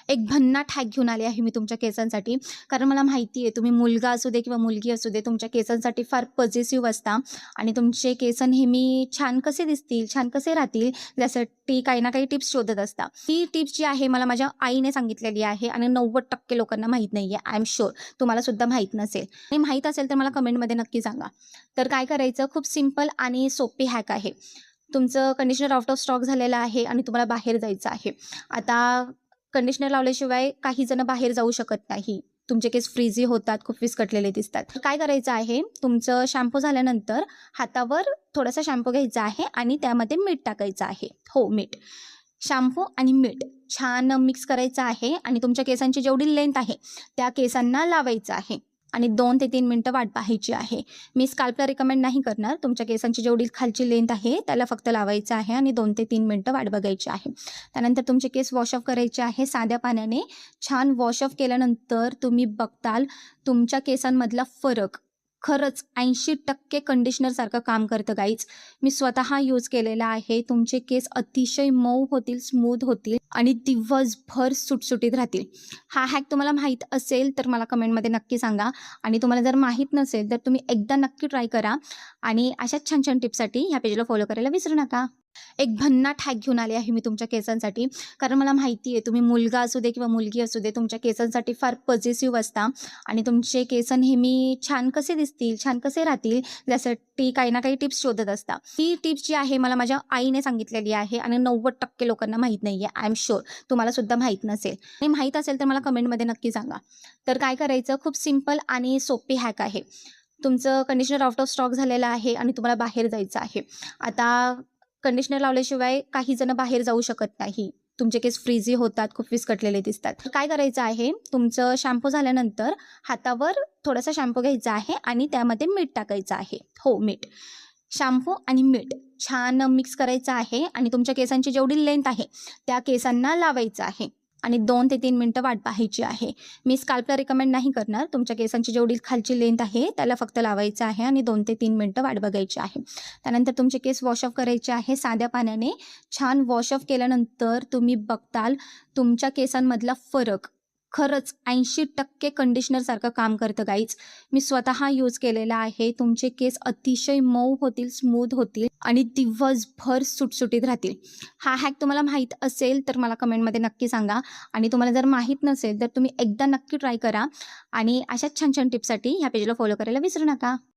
एक भन्नाट हॅक घेऊन आले आहे मी तुमच्या केसांसाठी. कारण मला माहिती आहे तुम्ही मुलगा असू दे किंवा मुलगी असू दे, तुमच्या केसांसाठी फार पॉझिटिव्ह असता आणि तुमचे केस नेहमी छान कसे दिसतील, छान कसे राहतील यासाठी काही ना काही टिप्स शोधत असता. ही टिप्स जी आहे मला माझ्या आईने सांगितलेली आहे आणि 90% लोकांना माहीत नाही आहे. आय एम शुअर तुम्हाला सुद्धा माहीत नसेल आणि माहीत असेल तर मला कमेंटमध्ये नक्की सांगा. तर काय करायचं, खूप सिंपल आणि सोपी हॅक आहे. तुमचं कंडिशनर आउट ऑफ स्टॉक झालेलं आहे आणि तुम्हाला बाहेर जायचं आहे. आता कंडिशनर लावल्याशिवाय काही जण बाहेर जाऊ शकत नाही. तुमचे केस फ्रीझी होतात, खूप विस्कटलेले दिसतात. तर काय करायचं आहे, तुमचं शॅम्पू झाल्यानंतर हातावर थोडासा शॅम्पू घ्यायचा आहे आणि त्यामध्ये मीठ टाकायचं आहे. हो, मीठ. शॅम्पू आणि मीठ छान मिक्स करायचं आहे आणि तुमच्या केसांची जेवढी लेंथ आहे, त्या केसांना लावायचं आहे आणि 2 ते 3 मिनिटं वाट पाहायची आहे. मी स्काल्पला रिकमेंड नाही करणार. तुमच्या केसांची जेवढी खालची लेंथ आहे, त्याला फक्त लावायचं आहे आणि 2 ते 3 मिनिटं वाट बघायची आहे. त्यानंतर तुमचे केस वॉश ऑफ करायचे आहे साध्या पाण्याने. छान वॉश ऑफ केल्यानंतर तुम्ही बघताल तुमच्या केसांमधला फरक खरंच 80% कंडिशनरसारखं काम करतं गाईज. मी स्वतः यूज केलेला आहे. तुमचे केस अतिशय मऊ होतील, स्मूथ होतील आणि दिवसभर सुटसुटीत राहतील. हा हॅक तुम्हाला माहीत असेल तर मला कमेंटमध्ये नक्की सांगा आणि तुम्हाला जर माहीत नसेल तर तुम्ही एकदा नक्की ट्राय करा आणि अशाच छान छान टिप्ससाठी ह्या पेजला फॉलो करायला विसरू नका. एक भन्नाट हॅक घेऊन आले आहे मी तुमच्या केसांसाठी. कारण मला माहिती आहे तुम्ही मुलगा असू दे किंवा मुलगी असू दे, तुमच्या केसांसाठी फार पॉझिटिव्ह असता आणि तुमचे केस नेहमी छान कसे दिसतील, छान कसे राहतील यासाठी काही ना काही टिप्स शोधत असता. ही टिप्स जी आहे मला माझ्या आईने सांगितलेली आहे आणि 90% लोकांना माहीत नाही आहे. आय एम शुअर तुम्हाला सुद्धा माहीत नसेल आणि माहीत असेल तर मला कमेंटमध्ये नक्की सांगा. तर काय करायचं, खूप सिंपल आणि सोपी हॅक आहे. तुमचं कंडिशनर आउट ऑफ स्टॉक झालेलं आहे आणि तुम्हाला बाहेर जायचं आहे. आता कंडिशनर लावल्याशिवाय काही जण बाहेर जाऊ शकत नाही. तुमचे केस फ्रीझी होतात, खूप विस्कटलेले दिसतात. तर काय करायचं आहे, तुमचं शॅम्पू झाल्यानंतर हातावर थोडासा शॅम्पू घ्यायचा आहे आणि त्यामध्ये मीठ टाकायचं आहे. हो, मीठ. शॅम्पू आणि मीठ छान मिक्स करायचं आहे आणि तुमच्या केसांची जेवढी लेंथ आहे, त्या केसांना लावायचं आहे आणि 2 ते 3 मिनिटं वाट पाहायची आहे. मी स्काल्पला रिकमेंड नाही करणार. तुमच्या केसांची जेवढी खालची लेंथ आहे, त्याला फक्त लावायचं आहे आणि 2 ते 3 मिनिटं वाट बघायची आहे. त्यानंतर तुमचे केस वॉश ऑफ करायचे आहे साध्या पाण्याने. छान वॉश ऑफ केल्यानंतर तुम्ही बघताल तुमच्या केसांमधला फरक खरंच 80% कंडिशनरसारखं काम करतं गाईज. मी स्वतः यूज केलेला आहे. तुमचे केस अतिशय मऊ होतील, स्मूथ होतील आणि दिवसभर सुटसुटीत राहतील. हा हॅक तुम्हाला माहीत असेल तर मला कमेंटमध्ये नक्की सांगा आणि तुम्हाला जर माहीत नसेल तर तुम्ही एकदा नक्की ट्राय करा आणि अशाच छान छान टिप्ससाठी ह्या पेजला फॉलो करायला विसरू नका.